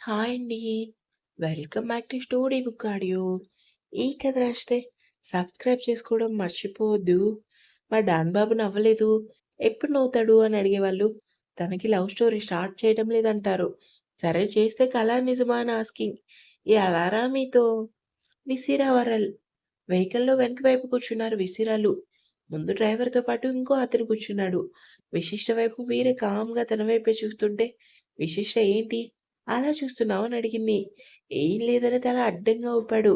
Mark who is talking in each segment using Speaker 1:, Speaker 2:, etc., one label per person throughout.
Speaker 1: Hi అండి. Welcome back to story book audio. ఈ కథ నచ్చితే సబ్స్క్రైబ్ చేసుకోవడం మర్చిపోవద్దు. మా డాన్ బాబు నవ్వలేదు. ఎప్పుడు నవ్వుతాడు అని అడిగేవాళ్ళు. తనకి లవ్ స్టోరీ స్టార్ట్ చేయడం లేదంటారు. సరే చేస్తే కల నిజమా అని ఆస్కింగ్. ఈ అలారా మీతో విసిరావరల్. వెహికల్‌లో వెనక వైపు కూర్చున్నారు విసిరాలు. ముందు డ్రైవర్‌తో పాటు ఇంకో అతను కూర్చున్నాడు. విశిష్ట వైపు వీరే కామ్‌గా తన వైపే చూస్తుంటే, విశిష్ట ఏంటి అలా చూస్తున్నావు అని అడిగింది. ఏం లేదని తల అడ్డంగా ఊపాడు.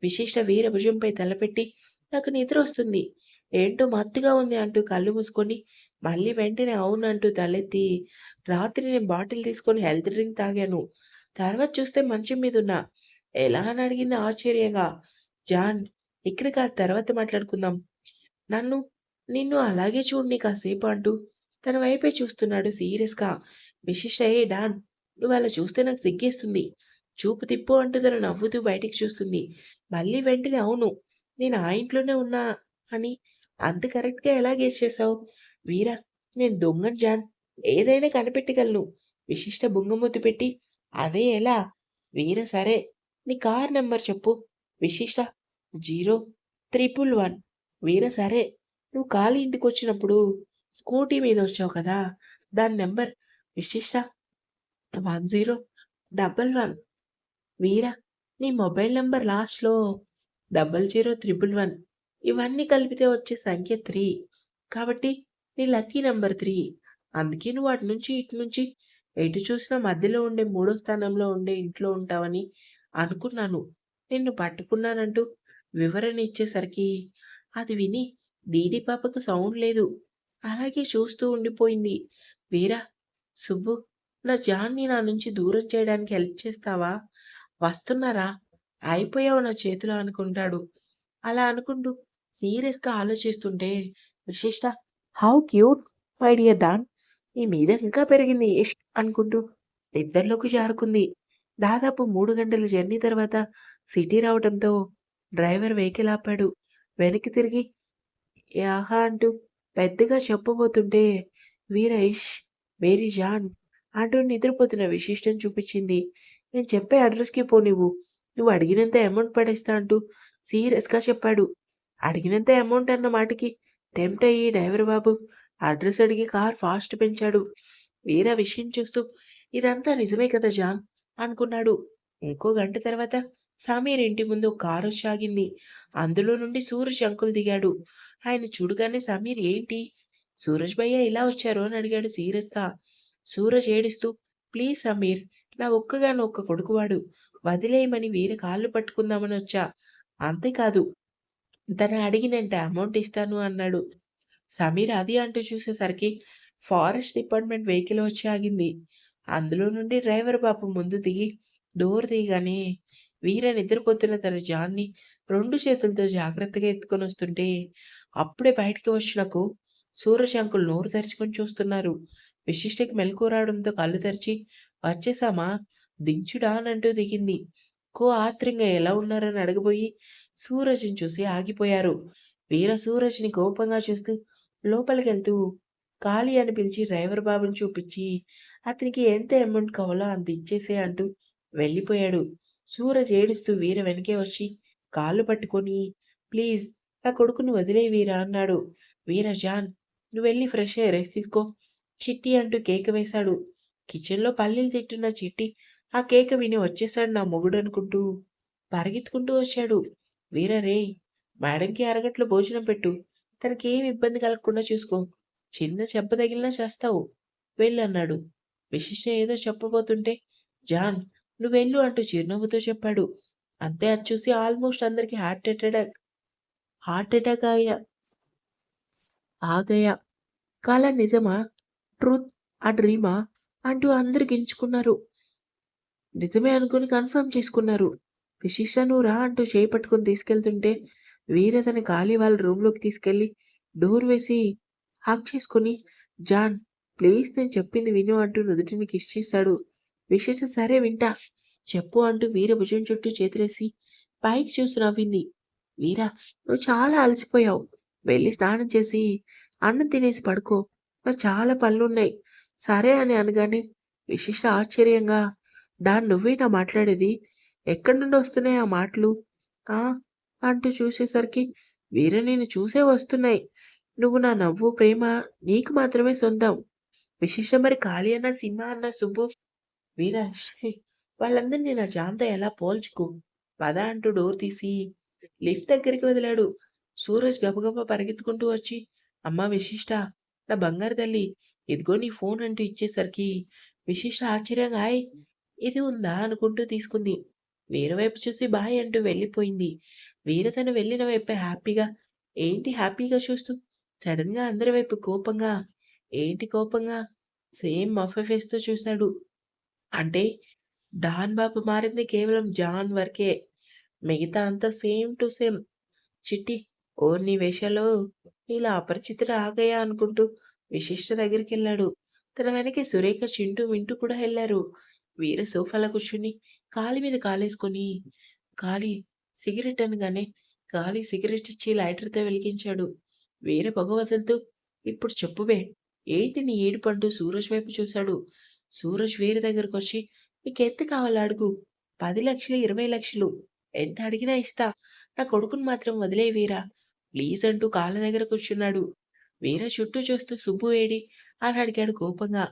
Speaker 1: విశిష్ట వీర భుజంపై తలపెట్టి, నాకు నిద్రొస్తుంది. ఏంటో మత్తుగా ఉంది అంటూ కళ్ళు మూసుకొని, మళ్ళీ వెంటనే అవును అంటూ తలెత్తి, రాత్రి నేను బాటిల్ తీసుకొని హెల్త్ డ్రింక్ తాగాను. తర్వాత చూస్తే మంచం మీదున్నా. ఎలా అని అడిగింది ఆశ్చర్యంగా. జాన్ ఇక్కడ కాదు తర్వాత మాట్లాడుకుందాం. నన్ను నిన్ను అలాగే చూడనీ కాసేపు అంటూ తన వైపే చూస్తున్నాడు సీరియస్‌గా. విశిష్ట ఏ డాన్ నువ్వలా చూస్తే నాకు సిగ్గేస్తుంది. చూపు తిప్పు అంటూ తను నవ్వుతూ బయటికి చూస్తుంది. మళ్ళీ వెంటనే అవును. నేను ఆ ఇంట్లోనే ఉన్నా అని అంత కరెక్ట్‌గా ఎలా గెస్ చేసావు? వీరా నేను దొంగను జాన్. ఏదైనా కనిపెట్టగలను. విశిష్ట బుంగమూతి పెట్టి అదే ఎలా? వీర సరే నీ కార్ నంబర్ చెప్పు. విశిష్ట 011 వీర సరే నువ్వు ఖాళీ ఇంటికొచ్చినప్పుడు స్కూటీ మీద వచ్చావు కదా! దాని నంబర్ విశిష్ట 1011 వీరా నీ మొబైల్ నంబర్ లాస్ట్‌లో 00111 ఇవన్నీ కలిపితే వచ్చే సంఖ్య 3 కాబట్టి నీ లక్కీ నంబర్ 3 అందుకే నువ్వు అటు నుంచి ఇటు నుంచి ఎటు చూసినా మధ్యలో ఉండే మూడో స్థానంలో ఉండే ఇంట్లో ఉంటావని అనుకున్నాను. నిన్ను పట్టుకున్నానంటూ వివరణ ఇచ్చేసరికి అది విని డీడీ పాపకు సౌండ్ లేదు. అలాగే చూస్తూ ఉండిపోయింది. వీరా సుబ్బు నా జాన్‌ని నా నుంచి దూరం చేయడానికి హెల్ప్ చేస్తావా? వస్తున్నారా? అయిపోయావు నా చేతిలో అనుకుంటాడు. అలా అనుకుంటూ సీరియస్‌గా ఆలోచిస్తుంటే విశిష్ట how cute my dear don నీ మీద ఇంకా పెరిగింది ఇష్ అనుకుంటూ నిద్రలోకి జారుకుంది. దాదాపు 3 గంటల జర్నీ తర్వాత సిటీ రావడంతో డ్రైవర్ వెహికల్ ఆపాడు. వెనక్కి తిరిగి యాహా! అంటూ పెద్దగా చెప్పబోతుంటే వీర ఇష్ మేరీ జాన్ అంటూ నిద్రపోతున్న విశిష్టని చూపించింది. నేను చెప్పే అడ్రస్‌కి పో నువ్వు. నువ్వు అడిగినంత అమౌంట్ పడేస్తా అంటూ సీరియస్‌గా చెప్పాడు. అడిగినంత అమౌంట్ అన్న మాటకి టెంప్ట్ అయ్యి డ్రైవర్ బాబు అడ్రస్ అడిగి కార్ ఫాస్ట్ పెంచాడు. వీర విషయం చూస్తూ ఇదంతా నిజమే కదా జాన్ అనుకున్నాడు. ఇంకో గంట తర్వాత సమీర్ ఇంటి ముందు ఒక కారొచ్చి ఆగింది. అందులో నుండి సూరజ్ అంకుల్ దిగాడు. ఆయన చూడగానే సమీర్ ఏంటి? సూరజ్ భయ్య ఇలా వచ్చారు అని అడిగాడు సీరియస్‌గా. సూరజ్ ఏడుస్తూ ప్లీజ్ సమీర్ నా ఒక్కగానొక్క కొడుకువాడు. వదిలేయమని వీరి కాళ్ళు పట్టుకుందామని వచ్చా. అంతేకాదు తను అడిగినంత అమౌంట్ ఇస్తాను అన్నాడు. సమీర్ అది అంటూ చూసేసరికి ఫారెస్ట్ డిపార్ట్మెంట్ వెహికల్ వచ్చి ఆగింది. అందులో నుండి డ్రైవర్ బాబు ముందు దిగి డోర్ తీయగానే వీర నిద్రపోతున్న తన జాన్ని 2 చేతులతో జాగ్రత్తగా ఎత్తుకొనొస్తుంటే అప్పుడే బయటికి వచ్చినకు సూరజ్ అంకుల్ నోరు తెరుచుకొని చూస్తున్నారు. విశిష్టకి మెలకువ రావడంతో కళ్ళు తెరిచి వచ్చేసామా? దించుడా అనంటూ దిగింది. ఆత్రంగా ఎలా ఉన్నారని అడగబోయి సూరజ్‌ని చూసి ఆగిపోయారు. వీర సూరజ్‌ని కోపంగా చూస్తూ లోపలికెళ్తూ ఖాళీ అని పిలిచి డ్రైవర్ బాబుని చూపించి అతనికి ఎంత అమౌంట్ కావాలో అంత ఇచ్చేసేయ్ అంటూ వెళ్ళిపోయాడు. సూరజ్ ఏడుస్తూ వీర వెనకే వచ్చి కాళ్ళు పట్టుకొని ప్లీజ్ నా కొడుకుని వదిలేయ్ వీర అన్నాడు. వీర జాన్ నువ్వెళ్ళి ఫ్రెష్ అయ్యి రెస్ట్ తీసుకో చిట్టి అంటూ కేక వేశాడు. కిచెన్‌లో పల్లీలు తింటున్న చిట్టి ఆ కేక విని వచ్చేసాడు నా మొగుడనుకుంటూ పరిగెత్తుకుంటూ వచ్చాడు. వీర రేయ్ మేడంకి అరగంటలో భోజనం పెట్టు. తనకేం ఇబ్బంది కలగకుండా చూసుకో. చిన్న దెబ్బ తగిలినా చేస్తావు. వెళ్ళన్నాడు. విశిష్ట ఏదో చెప్పబోతుంటే జాన్ నువ్వెళ్ళు అంటూ చిరునవ్వుతో చెప్పాడు. అంతే అది చూసి ఆల్మోస్ట్ అందరికి హార్ట్ అటాక్ ఆగయ్యా. కల నిజమా? ట్రూత్ ఆ డ్రీమా? అంటూ అందరూ గించుకున్నారు. నిజమే అనుకుని కన్ఫర్మ్ చేసుకున్నారు. విశిష్ట నువ్వు రా అంటూ చేయి పట్టుకొని తీసుకెళ్తుంటే వీర తన ఖాళీ వాళ్ళ రూమ్‌లోకి తీసుకెళ్ళి డోర్ వేసి హగ్ చేసుకొని జాన్ ప్లీజ్ నేను చెప్పింది విను అంటూ నుదుటిని కిస్ చేశాడు. విశిష్ట సరే వింటా. చెప్పు అంటూ వీర భుజం చుట్టూ చేతులేసి పైకి చూసి నవ్వింది. వీర నువ్వు చాలా అలసిపోయావు. వెళ్ళి స్నానం చేసి అన్నం తినేసి పడుకో. నాకు చాలా పనులున్నాయి. సరే అని అనగానే విశిష్ట ఆశ్చర్యంగా డాన్ నువ్వేనా మాట్లాడేది? ఎక్కడి నుండి వస్తున్నాయి ఆ మాటలు? ఆ! అంటూ చూసేసరికి వీర నిన్ను చూసే వస్తున్నాయి. నువ్వు నా నవ్వు, ప్రేమ నీకు మాత్రమే సొంతం. విశిష్ట మరి కాళీ అన్న, సింహ అన్న, సుబ్బు, వీర ఛీ! వాళ్ళందరిని నా జాన్‌తో ఎలా పోల్చకు. పద అంటూ డోర్ తీసి లిఫ్ట్ దగ్గరికి వదిలాడు. సూరజ్ గబగబా పరిగెత్తుకుంటూ వచ్చి, అమ్మా విశిష్ట, నా బంగారు తల్లి, ఇదిగో నీ ఫోన్ అంటూ ఇచ్చేసరికి విశిష్ట ఆశ్చర్యంగా హాయ్ ఇది ఉందా అనుకుంటూ తీసుకుంది. వీర వైపు చూసి బాయ్ అంటూ వెళ్ళిపోయింది. వీర తను వెళ్ళిన వైపే హ్యాపీగా ఏంటి హ్యాపీగా చూస్తూ సడన్‌గా అందరి వైపు కోపంగా ఏంటి కోపంగా సేమ్ మఫ్ఫే ఫేస్‌తో చూసాడు. అంటే డాన్ బాబు మారింది కేవలం జాన్ వరకే. మిగతా అంతా సేమ్ టు సేమ్. చిట్టి ఓర్ని వేషాలో ఇలా అపరిచితుడు ఆగయ్యా అనుకుంటూ విశిష్ట దగ్గరికెళ్ళాడు. తన వెనకే సురేఖ, చింటూ, మింటూ కూడా ఎళ్లారు. వీర సోఫాలో కూర్చుని కాలి మీద కాలేసుకొని కాలి సిగరెట్ అనగానే కాలి సిగరెట్ ఇచ్చి లైటర్‌తో వెలిగించాడు. వీర పొగ వదులుతూ ఇప్పుడు చెప్పువే ఏంటి నీ ఏడుపంటూ సూరజ్ వైపు చూశాడు. సూరజ్ వీర దగ్గరకొచ్చి నీకెంత కావాలో అడుగు. 10,00,000, 20,00,000 ఎంత అడిగినా ఇస్తా. నా కొడుకుని మాత్రం వదిలేయ్ వీరా! ప్లీజ్ అంటూ కాళ్ళ దగ్గర కూర్చున్నాడు. వీర చుట్టూ చూస్తూ సుబ్బు ఏడి? అని అడిగాడు కోపంగా.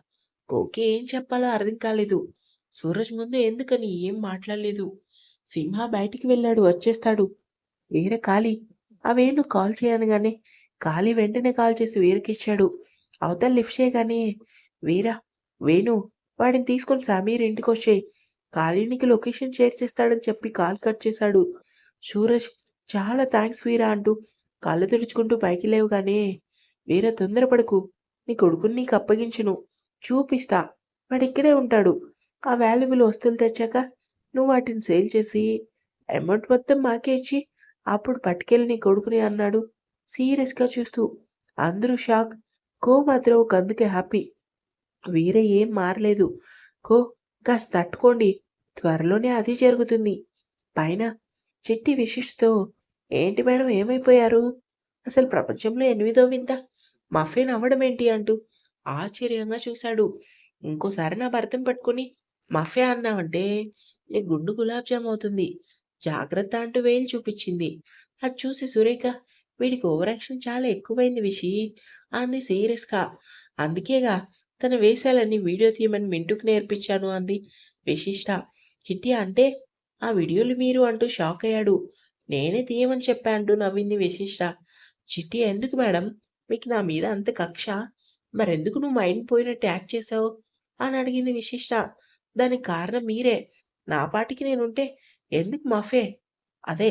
Speaker 1: కోకి ఏం చెప్పాలో అర్థం కాలేదు. సూరజ్ ముందు ఎందుకని ఏం మాట్లాడలేదు. సింహ బయటికి వెళ్ళాడు వచ్చేస్తాడు. వీర ఖాళీ. ఆ వేణు కాల్ చేయనగానే ఖాళీ వెంటనే కాల్ చేసి వీరకిచ్చాడు. అవతల లిఫ్ట్ చేయగానే వీరా, వేణు వాడిని తీసుకొని సమీర్ ఇంటికొచ్చేయి. ఖాళీ నీకు లొకేషన్ షేర్ చేస్తాడని చెప్పి కాల్ కట్ చేశాడు. సూరజ్ చాలా థాంక్స్ వీరా అంటూ కళ్ళు తుడుచుకుంటూ పైకి లేవగానే వీర తొందరపడకు. నీ కొడుకుని నీకు అప్పగించను. చూపిస్తా. వాడిక్కడే ఉంటాడు. ఆ వాల్యుబుల్ వస్తువులు తెచ్చాక నువ్వు వాటిని సేల్ చేసి అమౌంట్ మొత్తం మాకే ఇచ్చి అప్పుడు పట్టుకెళ్ళి నీ కొడుకుని అన్నాడు సీరియస్‌గా చూస్తూ. అందరూ షాక్. కో మాత్రం ఒకందుకే హ్యాపీ. వీర ఏం మారలేదు. కో కాస్త తట్టుకోండి. త్వరలోనే అది జరుగుతుంది. పైన చిట్టి విశిష్‌తో ఏంటి మేడం ఏమైపోయారు? అసలు ప్రపంచంలో ఎనిమిదో వింత మఫిన్ అవ్వడమేంటి అంటూ ఆశ్చర్యంగా చూశాడు. ఇంకోసారి నా భర్తను పట్టుకొని మఫ్యా అన్నావంటే నీ గుండు గులాబ్ జామ్ అవుతుంది. జాగ్రత్త అంటూ వేలు చూపించింది. అది చూసి సురేఖ వీడికి ఓవర్ యాక్షన్ చాలా ఎక్కువైంది విషి అంది సీరియస్‌గా. అందుకేగా తన వేషాలన్నీ వీడియో తీయమని మింటూకి నేర్పించాను అంది విశిష్ట. చిట్టి అంటే ఆ వీడియోలు మీరు అంటూ షాక్ అయ్యాడు. నేనే తీయమని చెప్పా అంటూ నవ్వింది విశిష్ట. చిట్టి ఎందుకు మేడం? మీకు నా మీద అంత కక్ష? మరెందుకు నువ్వు మైండ్ పోయినట్టు యాక్ట్ చేశావు? అని అడిగింది విశిష్ట. దానికి కారణం మీరే. నా పాటికి నేనుంటే ఎందుకు మఫే? అదే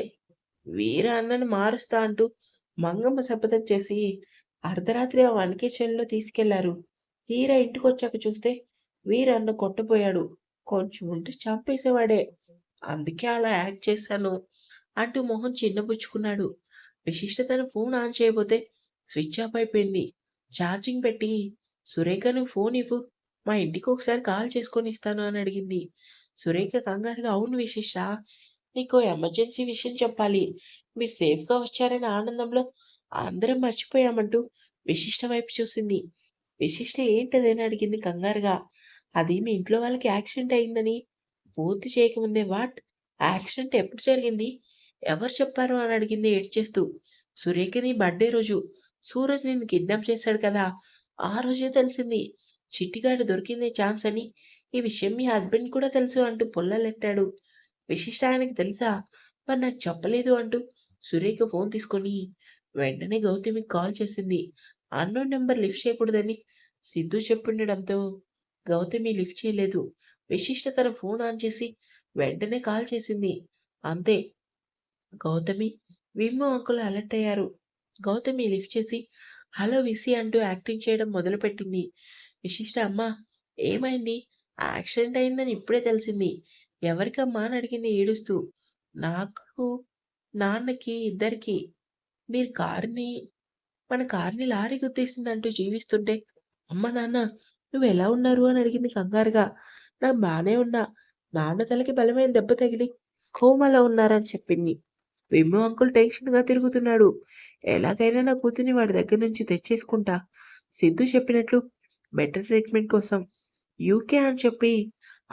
Speaker 1: వీర అన్నని మారుస్తా అంటూ మంగమ్మ శపథం చేసి అర్ధరాత్రి ఆ వన్కే చేనులో తీసుకెళ్లారు. తీరా ఇంటికొచ్చాక చూస్తే వీర అన్న కొట్టబోయాడు. కొంచెం ఉంటే చంపేసేవాడే. అందుకే అలా యాక్ట్ చేశాను అంటూ మొహం చిన్నబుచ్చుకున్నాడు. విశిష్ట తన ఫోన్ ఆన్ చేయబోతే స్విచ్ ఆఫ్ అయిపోయింది. ఛార్జింగ్ పెట్టి సురేఖ నువ్వు ఫోన్ ఇవ్వు. మా ఇంటికి ఒకసారి కాల్ చేసుకొని ఇస్తాను అని అడిగింది. సురేఖ కంగారుగా అవును విశిష్ట నీకో ఎమర్జెన్సీ విషయం చెప్పాలి. మీరు సేఫ్‌గా వచ్చారనే ఆనందంలో అందరం మర్చిపోయామంటూ విశిష్ట వైపు చూసింది. విశిష్ట ఏంటదని అడిగింది కంగారుగా. అది మీ ఇంట్లో వాళ్ళకి యాక్సిడెంట్ అయిందని పూర్తి చేయకముందే వాట్? యాక్సిడెంట్ ఎప్పుడు జరిగింది? ఎవరు చెప్పారు అని అడిగింది ఏడ్చేస్తూ. సురేఖ నీ బర్త్‌డే రోజు. సూరజ్ నిన్ను కిడ్నాప్ చేశాడు కదా! ఆ రోజే తెలిసింది. చిట్టిగాడు దొరికిందే ఛాన్స్ అని. ఈ విషయం మీ హస్బెండ్ కూడా తెలుసు అంటూ పుల్లలెట్టాడు. విశిష్ట ఆయనకి తెలుసా? మరి నాకు చెప్పలేదు అంటూ సురేఖ ఫోన్ తీసుకొని వెంటనే గౌతమికి కాల్ చేసింది. అన్నోన్ నంబర్ లిఫ్ట్ చేయకూడదని సిద్ధు చెప్పుండడంతో గౌతమి లిఫ్ట్ చేయలేదు. విశిష్ట తన ఫోన్ ఆన్ చేసి వెంటనే కాల్ చేసింది. అంతే గౌతమి, విమ్ము అంకుల్ అలర్ట్ అయ్యారు. గౌతమి లిఫ్ట్ చేసి హలో విసి అంటూ యాక్టింగ్ చేయడం మొదలుపెట్టింది. విశిష్ట అమ్మా ఏమైంది? యాక్సిడెంట్ అయిందని ఇప్పుడే తెలిసింది. ఎవరికమ్మా అని అడిగింది ఏడుస్తూ. నాకు, నాన్నకి ఇద్దరికీ. మీరు కారుని మన కార్‌ని లారీ గుద్దేసిందంటూ జీవిస్తుంటే, అమ్మ, నాన్న నువ్వెలా ఉన్నారు అని అడిగింది కంగారుగా. నేను బానే ఉన్నా. నాన్న తలకి బలమైన దెబ్బ తగిలి కోమాలో ఉన్నారని చెప్పింది. విమ్ము అంకుల్ టెన్షన్‌గా తిరుగుతున్నాడు. ఎలాగైనా నా కూతుర్ని వాడి దగ్గర నుంచి తెచ్చేసుకుంటా. సిద్ధు చెప్పినట్లు బెటర్ ట్రీట్‌మెంట్ కోసం యూకే అని చెప్పి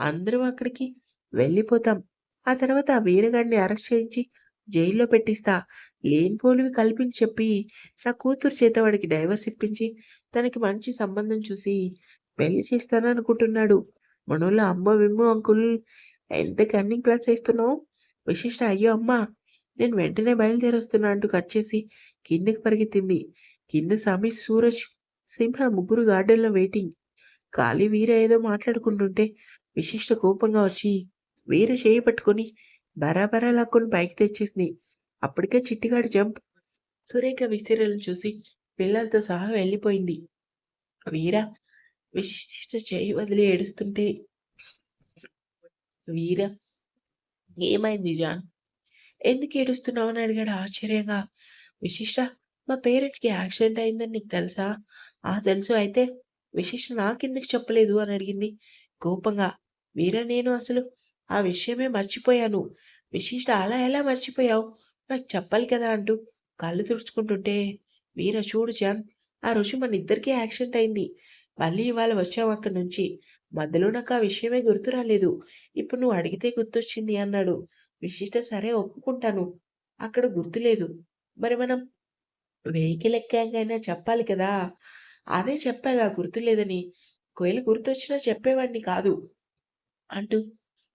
Speaker 1: అందరం అక్కడికి వెళ్ళిపోతాం. ఆ తర్వాత ఆ వీరగాడిని అరెస్ట్ చేయించి జైల్లో పెట్టిస్తా. లేనిపోనివి కల్పించి చెప్పి నా కూతురు చేత వాడికి డైవర్స్ ఇప్పించి తనకి మంచి సంబంధం చూసి పెళ్లి చేస్తాననుకుంటున్నాడు. మనోళ్ళ అమ్మో విమ్మో అంకుల్ ఎంత కన్నింగ్ ప్లాన్స్ ఏస్తున్నావు? విశిష్ట అయ్యో అమ్మా! నేను వెంటనే బయలుదేరొస్తున్నా అంటూ కట్ చేసి కిందకి పరిగెత్తింది. కింద సమీర్, సూరజ్, సింహ ముగ్గురు గార్డెన్‌లో వెయిటింగ్. కాళీ, వీర ఏదో మాట్లాడుకుంటుంటే విశిష్ట కోపంగా వచ్చి వీర చేయి పట్టుకొని బరాబరా లాక్కొని పైకి తెచ్చేసింది. అప్పటికే చిట్టిగాడి జంప్ సురేఖ విసిరలను చూసి పిల్లలతో సహా వెళ్ళిపోయింది. వీర విశిష్ట చేయి వదిలి ఏడుస్తుంటే వీర ఏమైంది జాన్? ఎందుకు ఏడుస్తున్నావు అని అడిగాడు ఆశ్చర్యంగా. విశిష్ట మా పేరెంట్స్‌కి యాక్సిడెంట్ అయిందని నీకు తెలుసా? ఆ తెలుసు. అయితే విశిష్ట నాకెందుకు చెప్పలేదు అని అడిగింది కోపంగా. వీర నేను అసలు ఆ విషయమే మర్చిపోయాను. విశిష్ట అలా ఎలా మర్చిపోయావు? నాకు చెప్పాలి కదా అంటూ కళ్ళు తుడుచుకుంటుంటే వీర చూడు జాన్ ఆ రోజు మనిద్దరికీ యాక్సిడెంట్ అయింది. మళ్ళీ ఇవాళ వచ్చాం అక్కడి నుంచి. మధ్యలో నాకు ఆ విషయమే గుర్తు రాలేదు. ఇప్పుడు నువ్వు అడిగితే గుర్తొచ్చింది అన్నాడు. విశిష్ట సరే ఒప్పుకుంటాను. అక్కడ గుర్తులేదు. మరి మనం వెహికల్ ఎక్కాకైనా చెప్పాలి కదా! అదే చెప్పాగా గుర్తులేదని. ఒకవేళ గుర్తొచ్చినా చెప్పేవాడిని కాదు. అంటూ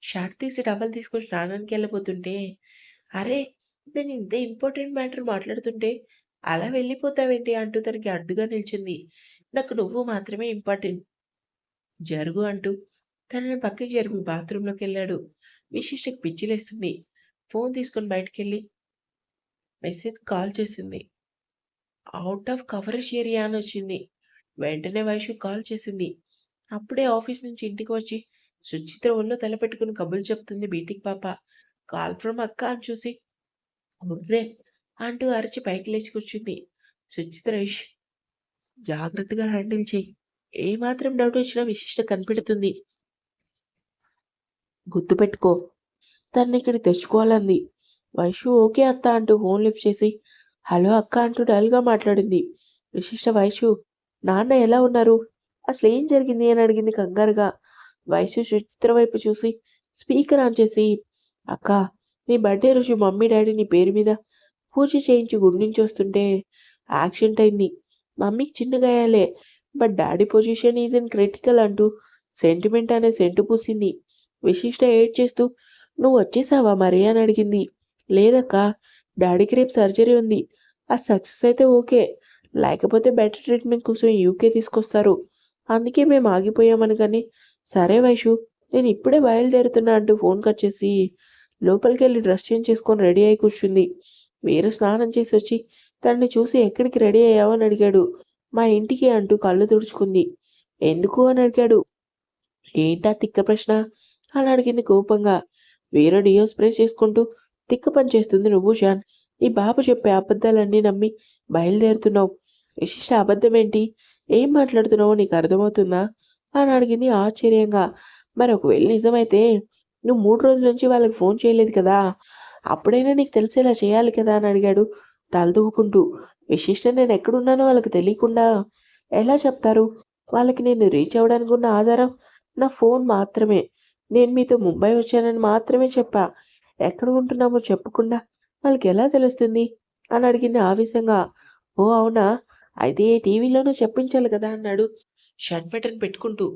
Speaker 1: షర్ట్ తీసి టవల్ తీసుకొని స్నానానికెళ్ళబోతుంటే, అరే! నేను ఇంత ఇంపార్టెంట్ మ్యాటర్ మాట్లాడుతుంటే అలా వెళ్ళిపోతావేంటి? అంటూ తనకి అడ్డుగా నిల్చుంది. నాకు నువ్వు మాత్రమే ఇంపార్టెంట్. జరుగు అంటూ తనని పక్కకి జరిపి బాత్రూంలోకెళ్ళాడు. విశిష్టకి పిచ్చిలేస్తుంది. ఫోన్ తీసుకొని బయటికెళ్ళి మెసేజ్ కాల్ చేసింది. ఔట్ ఆఫ్ కవరేజ్ ఏరియా అనొచ్చింది. వెంటనే వైషు కాల్ చేసింది. అప్పుడే ఆఫీస్ నుంచి ఇంటికి వచ్చి సుచిత్ర ఒళ్ళో తలపెట్టుకుని కబుర్లు చెప్తుంది బీటికి పాప. కాల్ ఫ్రమ్ అక్క అని చూసి "బుర్రే" అంటూ అరిచి పైకి లేచి కూర్చుంది. సుచిత్ర ఇష్ జాగ్రత్తగా హ్యాండిల్ చెయ్యి. ఏమాత్రం డౌట్ వచ్చినా విశిష్ట కనిపెడుతుంది. గుర్తుపెట్టుకో తననిక్కడికి తెచ్చుకోవాలంది. వైషు ఓకే అత్త అంటూ ఫోన్ లిఫ్ట్ చేసి హలో అక్క అంటూ డల్‌గా మాట్లాడింది. విశిష్ట వైషు నాన్న ఎలా ఉన్నారు? అసలేం జరిగింది అని అడిగింది కంగారుగా. వైషు సుచిత్ర వైపు చూసి స్పీకర్ ఆన్ చేసి అక్క నీ బర్త్‌డే రోజు మమ్మీ డ్యాడీ నీ పేరు మీద పూజ చేయించి గుడి నుంచి వస్తుంటే యాక్సిడెంట్ అయింది. మమ్మీకి చిన్న గాయాలే. But daddy position is in critical అంటూ సెంటిమెంట్ అనే సెంటు పూసింది. విశిష్ట ఏడ్చేస్తూ నువ్వు వచ్చేసావా మరి అని అడిగింది. లేదక్కా డ్యాడీకి రేపు సర్జరీ ఉంది. అది సక్సెస్ అయితే ఓకే. లేకపోతే బెటర్ ట్రీట్మెంట్ కోసం యూకే తీసుకొస్తారు. అందుకే మేము ఆగిపోయాం అనగానే సరే వైషు నేను ఇప్పుడే బయలుదేరుతున్నా అంటూ ఫోన్ కట్ చేసి లోపలికెళ్ళి డ్రెస్ చేంజ్ చేసుకొని రెడీ అయి కూర్చుంది. వీర స్నానం చేసి వచ్చి తనని చూసి ఎక్కడికి రెడీ అయ్యావు అని అడిగాడు. మా ఇంటికి అంటూ కళ్ళు తుడుచుకుంది. ఎందుకు అని అడిగాడు. ఏంటా తిక్క ప్రశ్న అని అడిగింది కోపంగా. వీర డియో స్ప్రే చేసుకుంటూ తిక్క పని చేస్తుంది నువ్వు షాన్. నీ బాబు చెప్పే అబద్ధాలన్నీ నమ్మి బయలుదేరుతున్నావు. విశిష్ట అబద్ధమేంటి? ఏం మాట్లాడుతున్నావో నీకు అర్థమవుతుందా? అని అడిగింది ఆశ్చర్యంగా. మరి ఒకవేళ నిజమైతే నువ్వు 3 రోజుల నుంచి వాళ్ళకి ఫోన్ చేయలేదు కదా! అప్పుడైనా నీకు తెలిసేలా చేయాలి కదా అని అడిగాడు తల దూకుంటూ. విశిష్ట నేనెక్కడున్నానో వాళ్ళకి తెలియకుండా ఎలా చెప్తారు? వాళ్ళకి నేను రీచ్ అవ్వడానికి ఉన్న ఆధారం నా ఫోన్ మాత్రమే. నేను మీతో ముంబై వచ్చానని మాత్రమే చెప్పా. ఎక్కడ ఉంటున్నామో చెప్పకుండా వాళ్ళకెలా తెలుస్తుంది? అని అడిగింది ఆవేశంగా. ఓహ్! అవునా? అయితే టీవీలోనూ చెప్పించాలి కదా! అన్నాడు షర్ట్ బటన్ పెట్టుకుంటూ.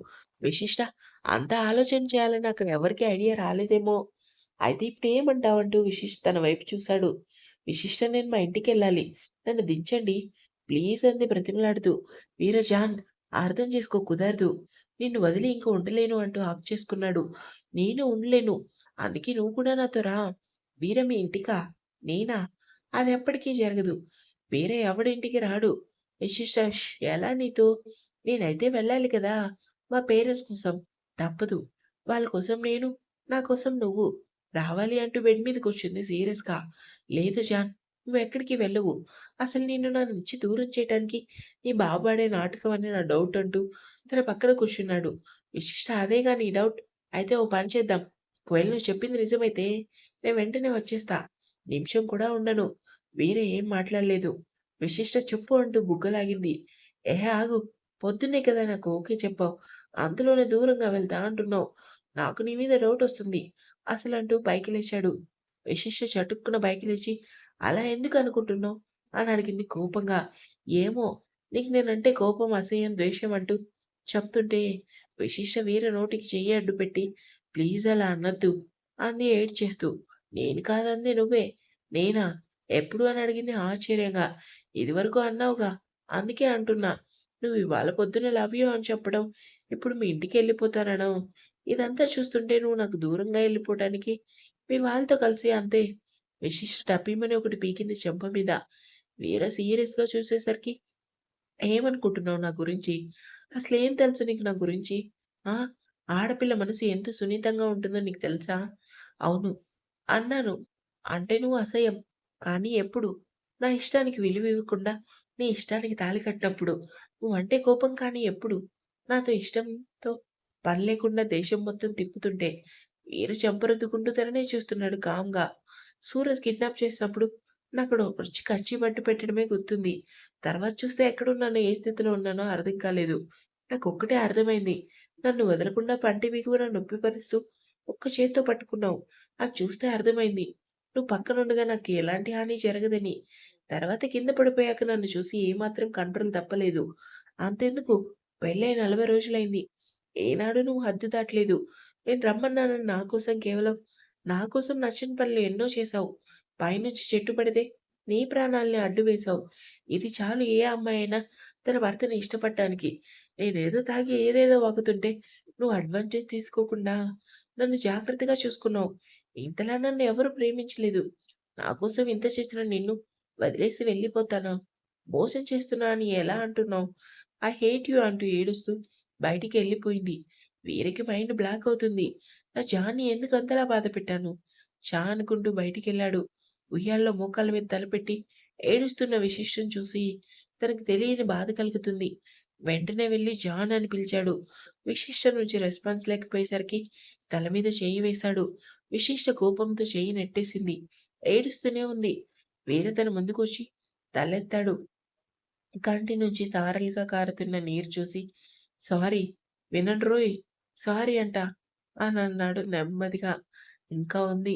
Speaker 1: విశిష్ట అంత ఆలోచన చేయాలని అక్కడ ఎవరికీ ఐడియా రాలేదేమో! అయితే ఇప్పుడేమంటావంటూ విశిష్ట తన వైపు చూశాడు. విశిష్ట నేను మా ఇంటికెళ్ళాలి. నన్ను దించండి. ప్లీజ్ అంది బ్రతిమలాడుతూ. వీరజాన్ అర్థం చేసుకో కుదరదు. నిన్ను వదిలి ఇంక ఉండలేను అంటూ హగ్ చేసుకున్నాడు. నేను ఉండలేను. అందుకే నువ్వు కూడా నాతో రా. వీర మీ ఇంటికా? నేనా? అదెప్పటికీ జరగదు. వేరే ఎవడింటికి రాడు. విశిష్ట ఎలా నీతో? నేనైతే వెళ్ళాలి కదా! మా పేరెంట్స్ కోసం. తప్పదు. వాళ్ళ కోసం నేను, నా కోసం నువ్వు. రావాలి అంటూ బెడ్ మీద కూర్చుంది సీరియస్‌గా. లేదు జాన్. నువ్వెక్కడికి వెళ్ళవు. అసలు నిన్ను నా నుంచి దూరం చేయటానికి నీ బాబు ఆడే నాటకం అని నా డౌట్ అంటూ తన పక్కన కూర్చున్నాడు. విశిష్ట అదేగా నీ డౌట్? అయితే ఓ పని చేద్దాం. ఒకవేళ నువ్వు చెప్పింది నిజమైతే నేను వెంటనే వచ్చేస్తా. నిమిషం కూడా ఉండను. వీరే ఏం మాట్లాడలేదు. విశిష్ట చెప్పు అంటూ బుగ్గలాగింది. ఆగు. పొద్దున్నే కదా నాకు ఓకే చెప్పావు. అంతలోనే దూరంగా వెళ్తా అంటున్నావు. నాకు నీ మీద డౌటొస్తుంది. అసలంటూ పైకి లేచాడు. విశిష్ట చటుక్కున పైకి లేచి, "అలా ఎందుకనుకుంటున్నావు?" అని అడిగింది కోపంగా. "ఏమో! నీకు నేనంటే కోపం, అసహ్యం, ద్వేషం" అంటూ చెప్తుంటే, విశిష్ట వీర నోటికి చెయ్యి అడ్డుపెట్టి, "ప్లీజ్ అలా అనొద్దు" అంది ఏడ్చేస్తూ. "నేను కాదంది నువ్వే." "నేనా? ఎప్పుడు?" అని అడిగింది ఆశ్చర్యంగా. "ఇదివరకు అన్నావుగా, అందుకే అంటున్నా. నువ్వు ఇవాళ పొద్దున లవ్ యూ అని చెప్పడం, ఇప్పుడు మీ ఇంటికెళ్ళిపోతాననడం, ఇదంతా చూస్తుంటే నువ్వు నాకు దూరంగా ఎళ్ళిపోవటానికి మీ వాళ్ళతో కలిసి అంతే." విశిష్ట టపీమని ఒకటి పీకింది చెంప మీద. వీర సీరియస్‌గా చూసేసరికి, "ఏమనుకుంటున్నావు నా గురించి? అసలేం తెలుసు నీకు నా గురించి? ఆ! ఆడపిల్ల మనసు ఎంత సున్నితంగా ఉంటుందో నీకు తెలుసా?" "అవును" అన్నాను. "అంటే నువ్వు అసహ్యం. కానీ ఎప్పుడు? నా ఇష్టానికి విలువ ఇవ్వకుండా, నీ ఇష్టానికి తాళి కట్టినప్పుడు. నువ్వంటే కోపం కానీ ఎప్పుడు? నాతో ఇష్టంతో పని లేకుండా దేశం మొత్తం తిప్పుతుంటే." వీర చెంపరుద్దుకుంటూ తననే చూస్తున్నాడు కామ్‌గా. సూరజ్ కిడ్నాప్ చేసినప్పుడు నాకడొచ్చి కర్చీఫ్ అడ్డు పెట్టడమే గుర్తుంది. తర్వాత చూస్తే ఎక్కడున్నానో, ఏ స్థితిలో ఉన్నానో అర్థం కాలేదు. నాకొక్కటే అర్థమైంది. నన్ను వదలకుండా పంటి బిగువున నొప్పి భరిస్తూ ఒక్క చేత్తో పట్టుకున్నావు. అది చూస్తే అర్థమైంది. నువ్వు పక్కనుండగా నాకు ఎలాంటి హాని జరగదని. తర్వాత కింద పడిపోయాక నన్ను చూసి ఏమాత్రం కంట్రోల్ తప్పలేదు. అంతెందుకు పెళ్ళై 40 రోజులైంది. ఏనాడు నువ్వు హద్దు దాటలేదు. నేను రమ్మన్నానని నా కోసం కేవలం నా కోసం నచ్చని పనులు ఎన్నో చేశావు. పైనుంచి చెట్టు పడితే నీ ప్రాణాల్ని అడ్డు వేశావు. ఇది చాలు ఏ అమ్మాయైనా తన భర్తని ఇష్టపడటానికి. నేనేదో తాగి ఏదేదో వాగుతుంటే నువ్వు అడ్వాంటేజ్ తీసుకోకుండా నన్ను జాగ్రత్తగా చూసుకున్నావు. ఇంతలా నన్ను ఎవరు ప్రేమించలేదు. నా కోసం ఇంత చేసిన నిన్ను వదిలేసి వెళ్ళిపోతానా? మోసం చేస్తున్నా అని ఎలా అంటున్నావు? ఐ హేట్ యూ అంటూ ఏడుస్తూ బయటికెళ్ళిపోయింది. వీరికి మైండ్ బ్లాక్ అవుతుంది. నా జాన్ని ఎందుకంతలా బాధపెట్టాను? చా అనుకుంటూ బయటికెళ్ళాడు. ఉయ్యాల్లో మోకాళ్ళ మీద తలపెట్టి ఏడుస్తున్న విశిష్టను చూసి తనకు తెలియని బాధ కలుగుతుంది. వెంటనే వెళ్లి జాన్ అని పిలిచాడు. విశిష్ట నుంచి రెస్పాన్స్ లేకపోయేసరికి తల మీద చెయ్యి వేశాడు. విశిష్ట కోపంతో చెయ్యి నెట్టేసింది. ఏడుస్తూనే ఉంది. వీర తన ముందుకొచ్చి తలెత్తాడు. కంటి నుంచి ధారలుగా కారుతున్న నీరు చూసి, "సారీ వినండ్రోయ్ సారీ అంట" అనన్నాడు నెమ్మదిగా. "ఇంకా ఉంది"